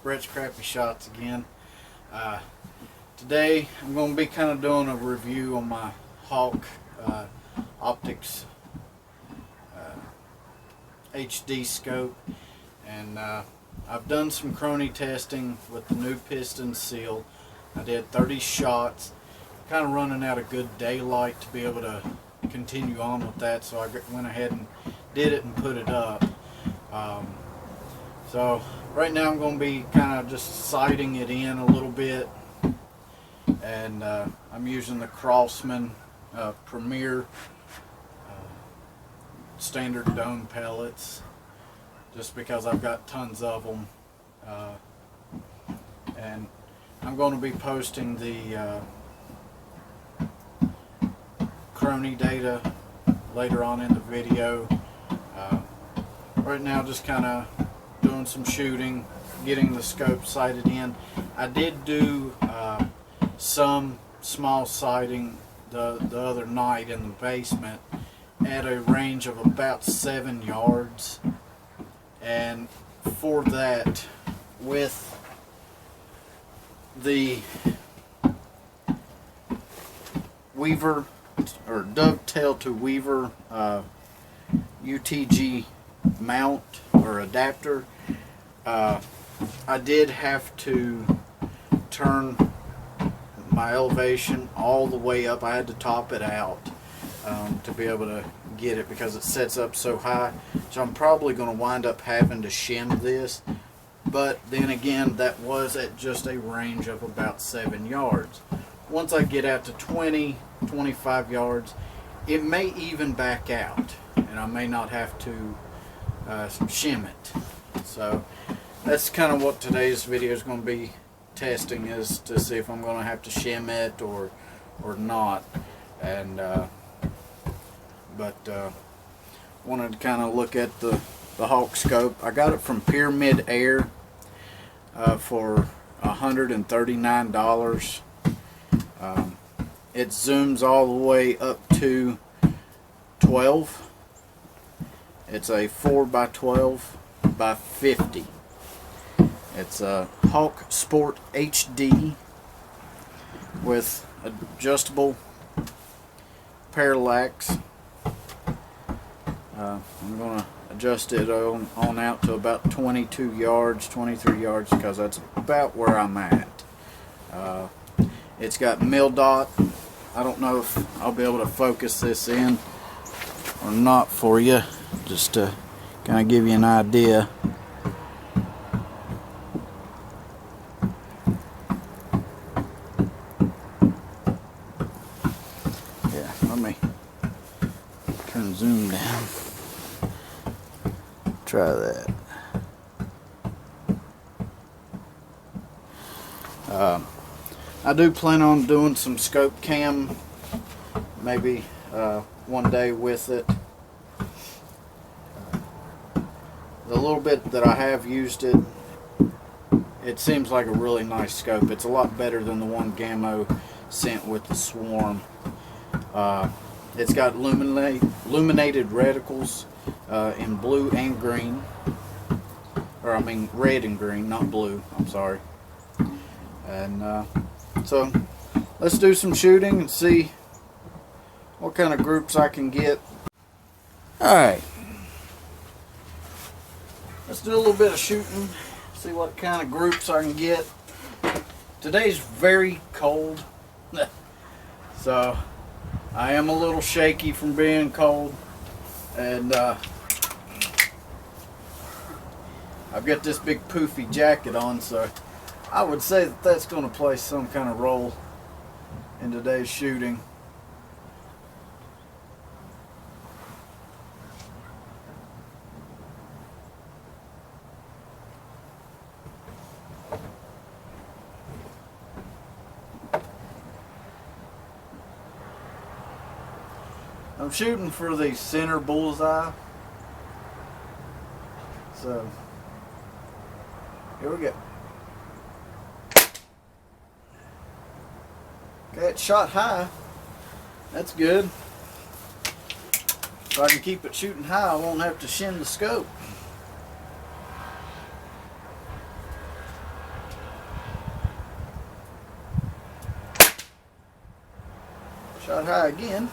Brett's Crappy Shots again. Today I'm going to be kind of doing a review on my Hawke optics HD scope, and I've done some crony testing with the new piston seal. I did 30 shots, kind of running out of good daylight to be able to continue on with that, so I went ahead and did it and put it up. So right now I'm going to be kind of just sighting it in a little bit, and I'm using the Craftsman Premier standard dome pellets just because I've got tons of them, and I'm going to be posting the crony data later on in the video. Right now just kind of doing some shooting, getting the scope sighted in. I did do some small sighting the other night in the basement at a range of about 7 yards, and for that, with the Weaver or dovetail to Weaver UTG mount or adapter, I did have to turn my elevation all the way up. I had to top it out to be able to get it because it sets up so high. So I'm probably going to wind up having to shim this, but then again, that was at just a range of about 7 yards. Once I get out to 20, 25 yards, it may even back out, and I may not have to shim it. So that's kind of what today's video is going to be testing, is to see if I'm going to have to shim it or not. And wanted to kind of look at the Hawke scope. I got it from Pyramid Air for $139. It zooms all the way up to 12. It's a 4x12x50. It's a Hawke Sport HD with adjustable parallax. I'm going to adjust it on out to about 22 yards, 23 yards, because that's about where I'm at. It's got mil dot. I don't know if I'll be able to focus this in or not for you, just to kind of give you an idea. Yeah, let me turn zoom down. Try that. I do plan on doing some scope cam, maybe one day with it. The little bit that I have used it, it seems like a really nice scope. It's a lot better than the one Gamo sent with the Swarm. It's got illuminated reticles in blue and green, or I mean red and green, not blue, I'm sorry. And so let's do some shooting and see what kind of groups I can get. Alright, let's do a little bit of shooting, see what kind of groups I can get. Today's very cold, so I am a little shaky from being cold, and I've got this big poofy jacket on, so I would say that that's going to play some kind of role in today's shooting. I'm shooting for the center bullseye, so here we go. Okay, it shot high. That's good. If I can keep it shooting high, I won't have to shim the scope. Shot high again.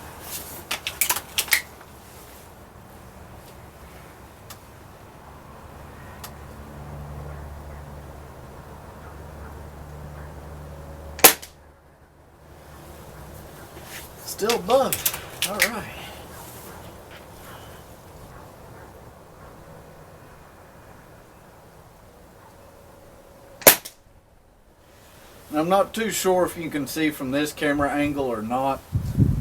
Still above. All right. I'm not too sure if you can see from this camera angle or not,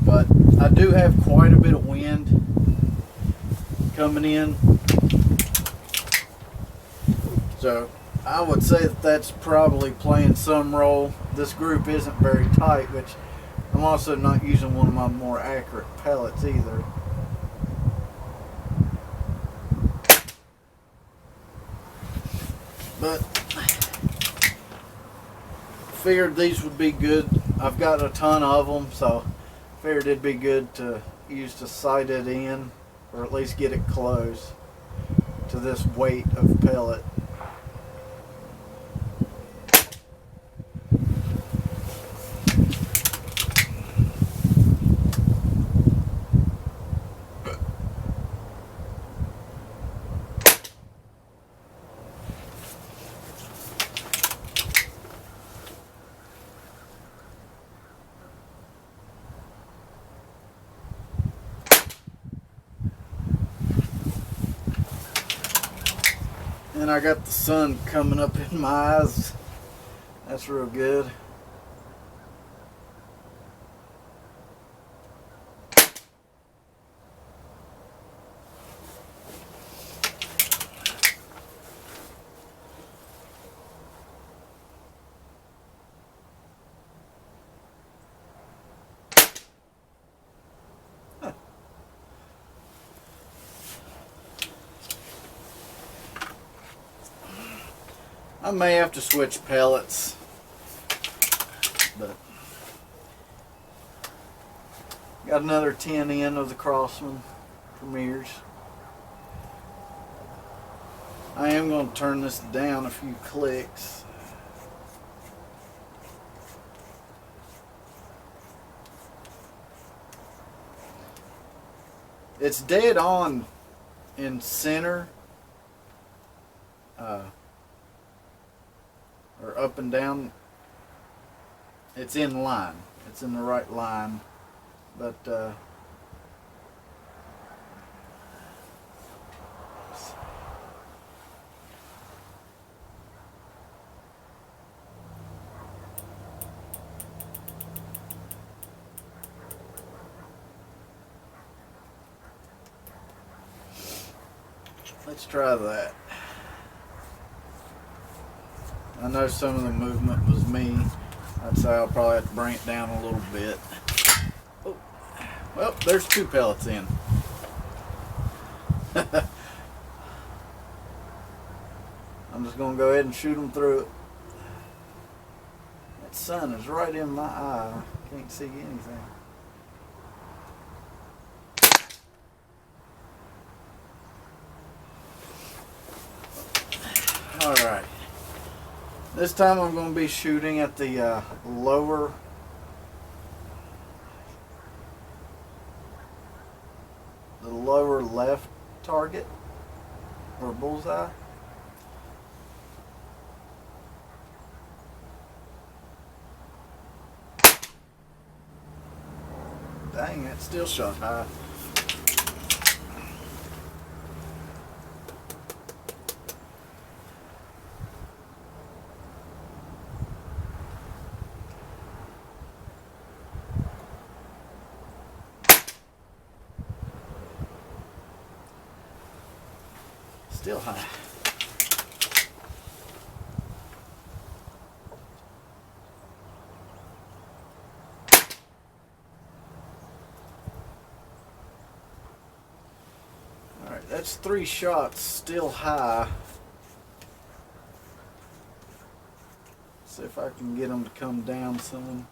but I do have quite a bit of wind coming in. So I would say that that's probably playing some role. This group isn't very tight, which I'm also not using one of my more accurate pellets either. But figured these would be good. I've got a ton of them, so figured it'd be good to use to sight it in, or at least get it close to this weight of pellet. And I got the sun coming up in my eyes. That's real good. I may have to switch pellets, but got another 10 in of the Crossman Premiers. I am going to turn this down a few clicks. It's dead on in center. Or up and down, it's in line. It's in the right line, but let's try that. I know some of the movement was me. I'd say I'll probably have to bring it down a little bit. Oh. Well, there's 2 pellets in. I'm just going to go ahead and shoot them through it. That sun is right in my eye. Can't see anything. All right. This time I'm going to be shooting at the lower left target, or bullseye. Dang, that still shot high. Still high. All right, that's 3 shots, still high. See if I can get them to come down some.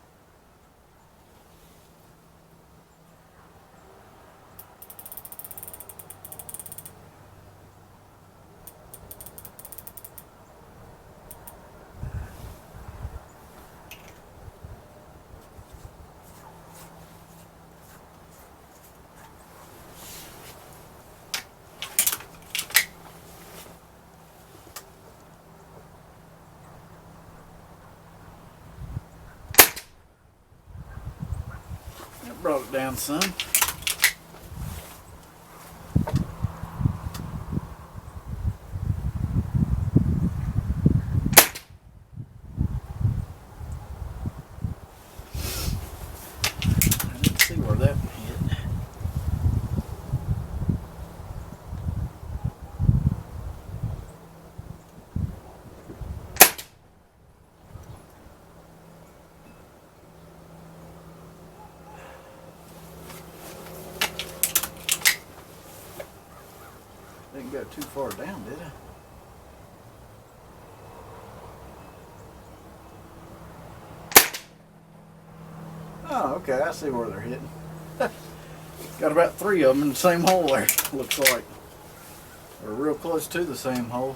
That brought it down some. I didn't see where that hit. Didn't go too far down, did I? Oh, okay, I see where they're hitting. Got about 3 of them in the same hole there, looks like. Or real close to the same hole.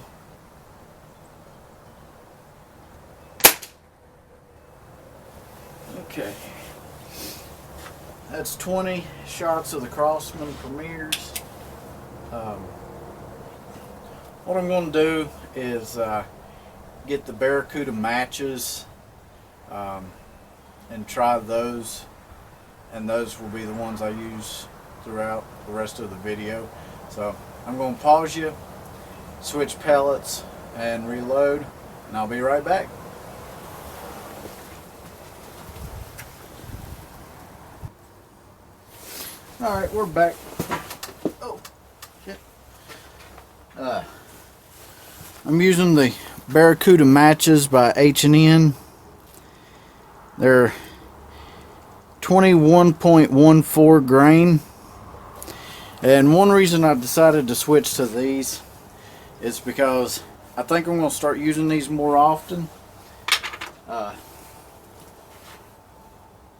Okay. That's 20 shots of the Crossman Premiers. What I'm going to do is get the Barracuda matches and try those, and those will be the ones I use throughout the rest of the video. So I'm going to pause you, switch pellets, and reload, and I'll be right back. Alright, we're back. Oh, shit. I'm using the Barracuda matches by H&N. They're 21.14 grain. And one reason I decided to switch to these is because I think I'm going to start using these more often.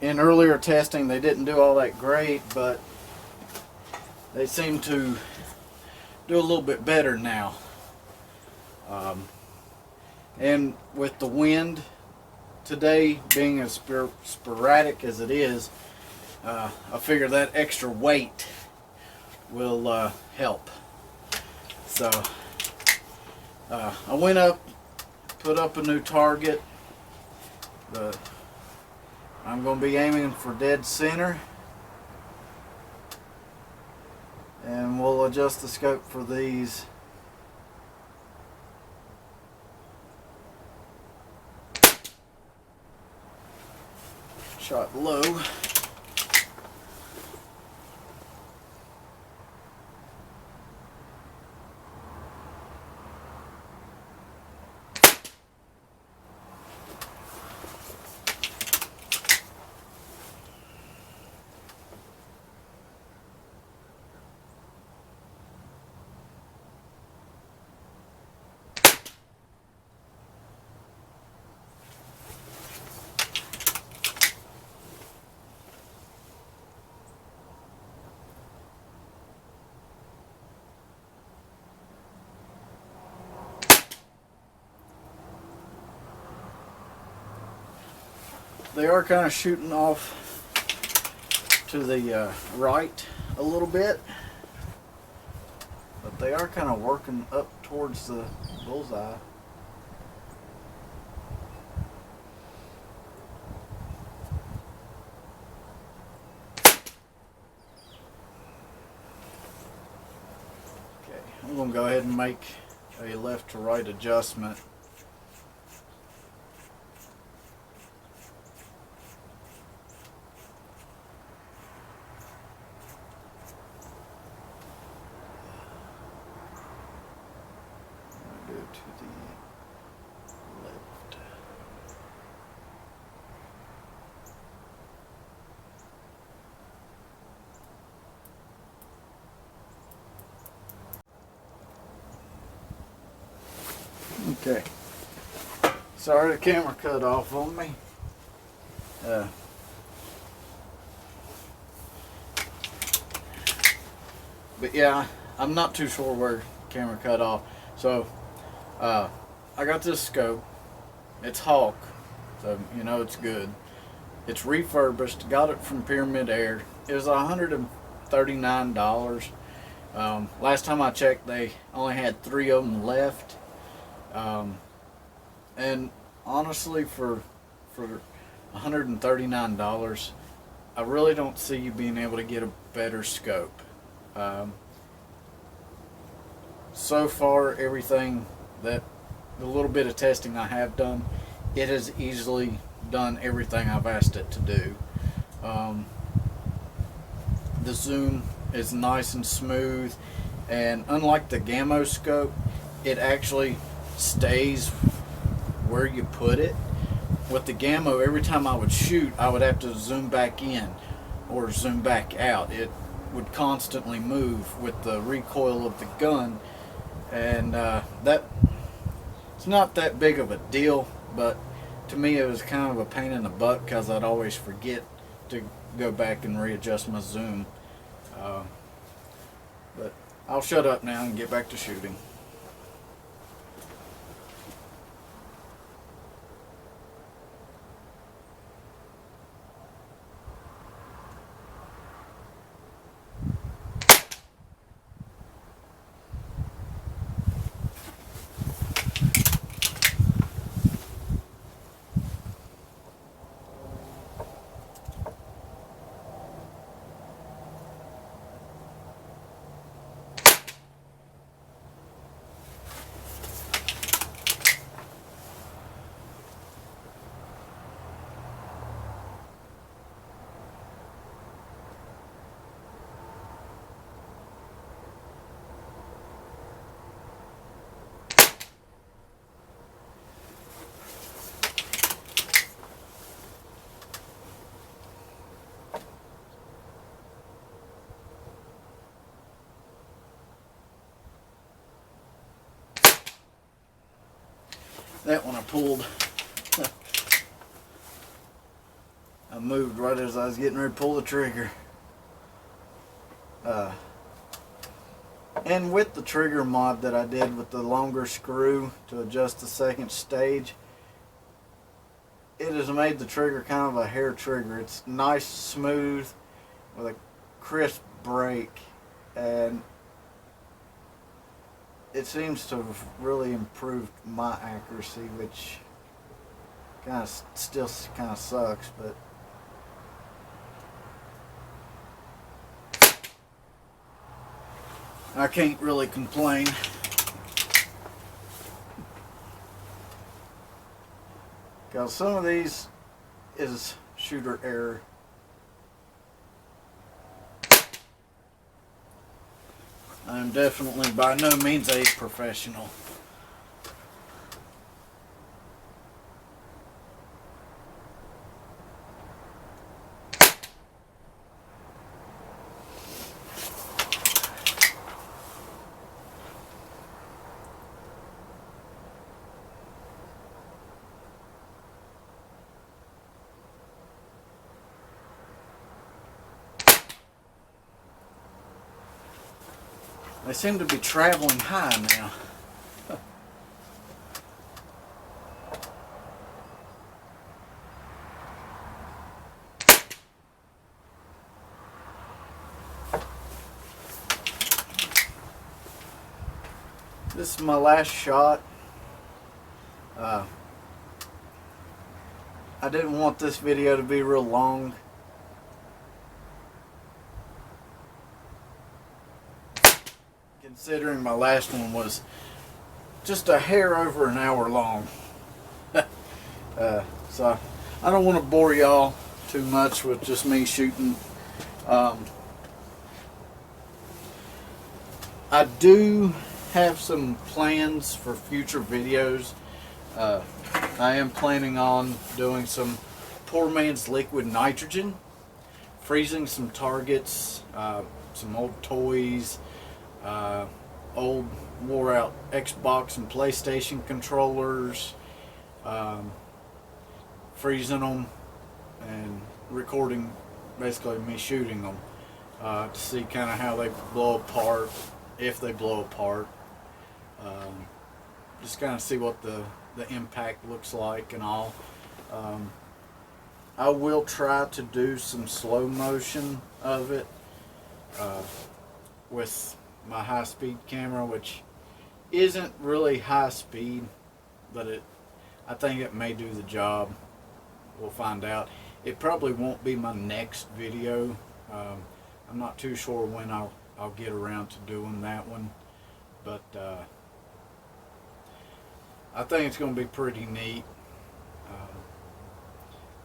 In earlier testing, they didn't do all that great, but they seem to do a little bit better now. And with the wind today being as sporadic as it is, I figure that extra weight will help. So I went up, put up a new target. I'm going to be aiming for dead center, and we'll adjust the scope for these. Shot low. They are kind of shooting off to the right a little bit, but they are kind of working up towards the bullseye. Okay, I'm going to go ahead and make a left to right adjustment. To the left. Okay. Sorry the camera cut off on me. But yeah, I'm not too sure where the camera cut off. So I got this scope. It's Hawke, so you know it's good. It's refurbished. Got it from Pyramid Air. It was $139. Last time I checked, they only had 3 of them left. And honestly, for $139, I really don't see you being able to get a better scope. So far, everything that the little bit of testing I have done, it has easily done everything I've asked it to do. The zoom is nice and smooth, and unlike the Gamo scope, it actually stays where you put it. With the Gamo, every time I would shoot, I would have to zoom back in or zoom back out. It would constantly move with the recoil of the gun, and that it's not that big of a deal, but to me it was kind of a pain in the butt because I'd always forget to go back and readjust my zoom. But I'll shut up now and get back to shooting. That one I pulled. I moved right as I was getting ready to pull the trigger. And with the trigger mod that I did with the longer screw to adjust the second stage, it has made the trigger kind of a hair trigger. It's nice, smooth, with a crisp break, and it seems to have really improved my accuracy, which kind of still kind of sucks, but I can't really complain. Because some of these is shooter error. I'm definitely by no means a professional. They seem to be traveling high now. This is my last shot. I didn't want this video to be real long. Considering my last one was just a hair over an hour long. So I don't want to bore y'all too much with just me shooting. I do have some plans for future videos. I am planning on doing some poor man's liquid nitrogen, freezing some targets, some old toys, old wore out Xbox and PlayStation controllers, freezing them and recording basically me shooting them to see kind of how they blow apart, if they blow apart, just kind of see what the impact looks like and all. I will try to do some slow motion of it with my high-speed camera, which isn't really high speed, but I think it may do the job. We'll find out. it probably won't be my next video. I'm not too sure when I'll get around to doing that one, but I think it's going to be pretty neat.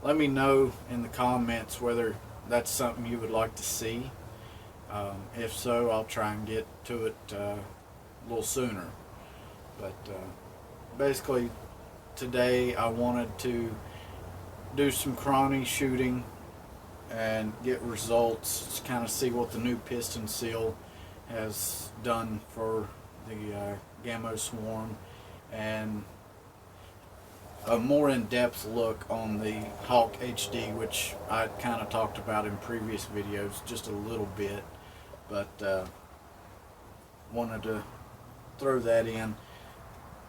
Let me know in the comments whether that's something you would like to see. If so, I'll try and get to it a little sooner. But basically, today I wanted to do some chrony shooting and get results, just kind of see what the new piston seal has done for the Gamo Swarm, and a more in-depth look on the Hawke HD, which I kind of talked about in previous videos just a little bit, but wanted to throw that in.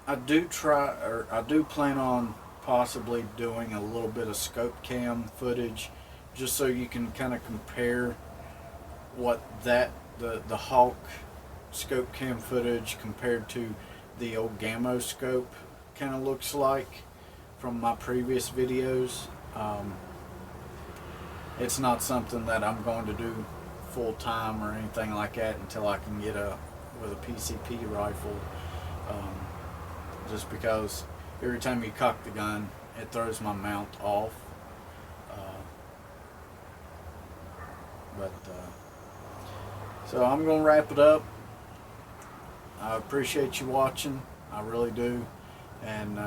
I do plan on possibly doing a little bit of scope cam footage, just so you can kind of compare what the Hawke scope cam footage compared to the old Gamo scope kind of looks like from my previous videos. It's not something that I'm going to do full time or anything like that until I can get with a PCP rifle, just because every time you cock the gun it throws my mount off. So I'm going to wrap it up. I appreciate you watching, I really do, and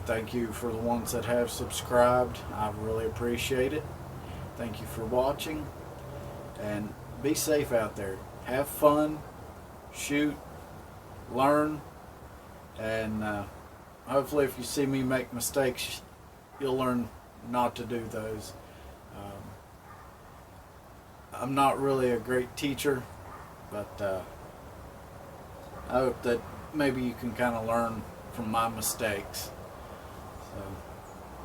thank you for the ones that have subscribed. I really appreciate it. Thank you for watching, and be safe out there. Have fun, shoot, learn, and hopefully if you see me make mistakes, you'll learn not to do those. I'm not really a great teacher, but I hope that maybe you can kind of learn from my mistakes. So,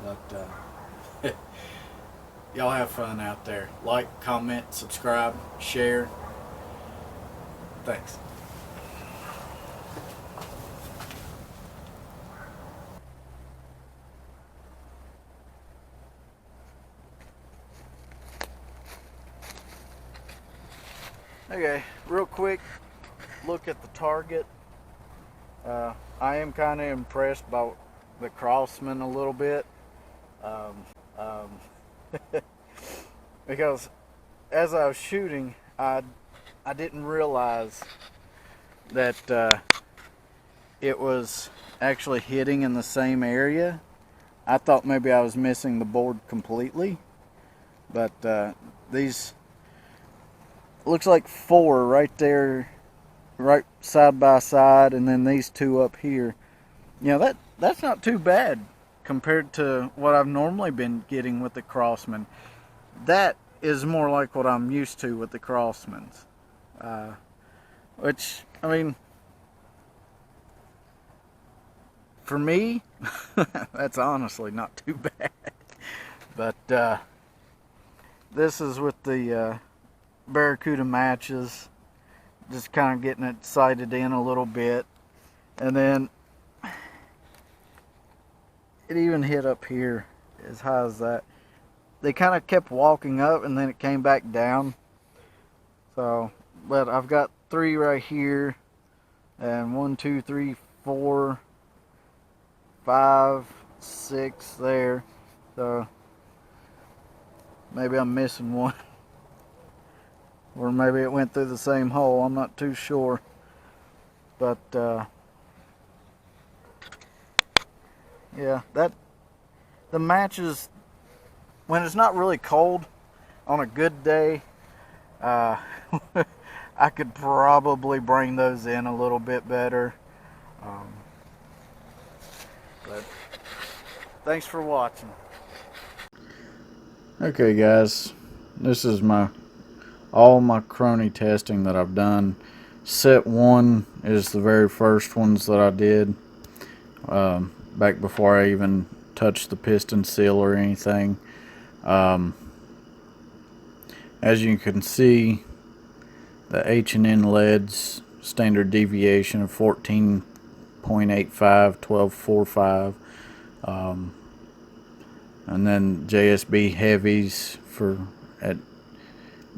but y'all have fun out there. Like, comment, subscribe, share. Thanks. Okay, real quick look at the target. I am kind of impressed by the Crossman a little bit, because as I was shooting, I didn't realize that it was actually hitting in the same area. I thought maybe I was missing the board completely, but these looks like 4 right there, right side by side, and then these 2 up here. You know, that's not too bad compared to what I've normally been getting with the Crossman. That is more like what I'm used to with the Crossmans, which, I mean, for me, that's honestly not too bad. But this is with the Barracuda matches, just kind of getting it sighted in a little bit, and then it even hit up here as high as that. They kind of kept walking up and then it came back down. So, but I've got 3 right here, and 1, 2, 3, 4, 5, 6 there. So maybe I'm missing one. Or maybe it went through the same hole, I'm not too sure. But yeah, the matches, when it's not really cold, on a good day, I could probably bring those in a little bit better. But thanks for watching. Okay guys, this is all my chrony testing that I've done. Set 1 is the very first ones that I did, back before I even touched the piston seal or anything. As you can see, the H&N leads standard deviation of 14.85, 12.45. and then JSB heavies for at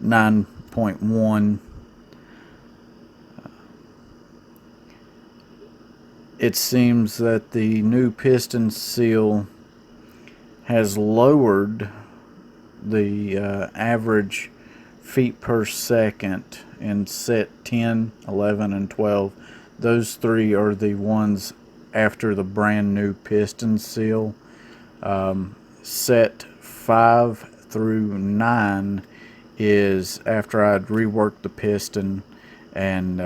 9.1. It seems that the new piston seal has lowered the average feet per second in set 10, 11, and 12. Those three are the ones after the brand new piston seal. Set 5 through 9 is after I'd reworked the piston and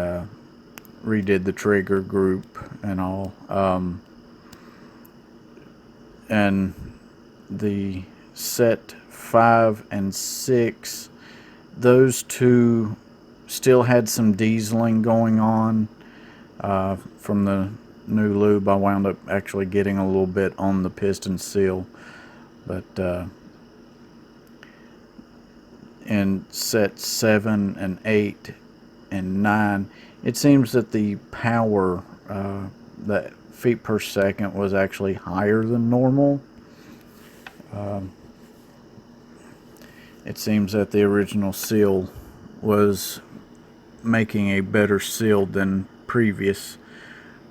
redid the trigger group and all. And the set 5 and 6, those two still had some dieseling going on from the new lube. I wound up actually getting a little bit on the piston seal, but in set 7 and 8 and 9, it seems that the power, the feet per second, was actually higher than normal. It seems that the original seal was making a better seal than previous,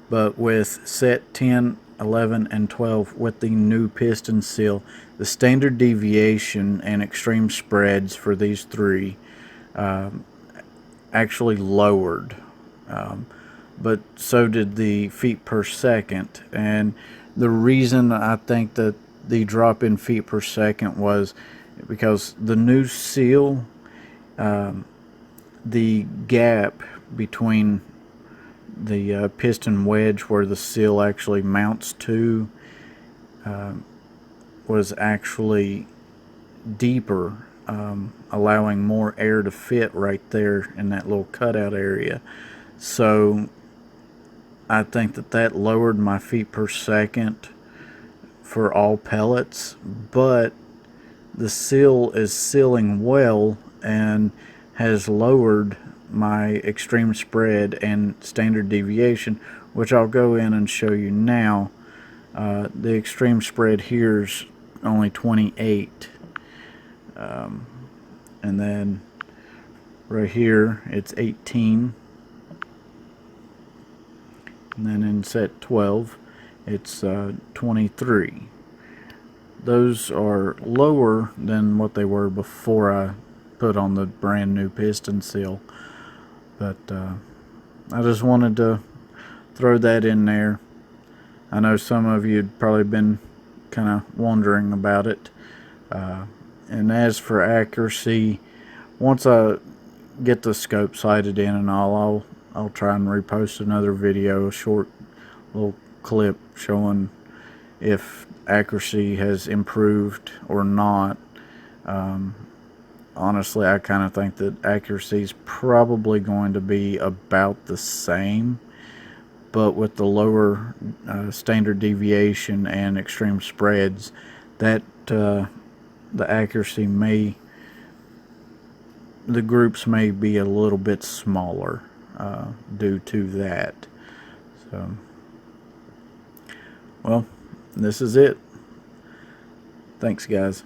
but with set 10, 11, and 12 with the new piston seal, the standard deviation and extreme spreads for these three actually lowered, but so did the feet per second. And the reason I think that the drop in feet per second was because the new seal, the gap between the piston wedge where the seal actually mounts to was actually deeper, allowing more air to fit right there in that little cutout area. So I think that that lowered my feet per second for all pellets, but the seal is sealing well and has lowered my extreme spread and standard deviation, which I'll go in and show you now. The extreme spread here is only 28, and then right here it's 18, and then in set 12 it's 23. Those are lower than what they were before I put on the brand new piston seal, but I just wanted to throw that in there. I know some of you had probably been kind of wondering about it, and as for accuracy, once I get the scope sighted in and all, I'll try and repost another video, a short little clip showing if accuracy has improved or not. Honestly, I kind of think that accuracy is probably going to be about the same, but with the lower standard deviation and extreme spreads, that the accuracy the groups may be a little bit smaller due to that. So, well, this is it. Thanks, guys.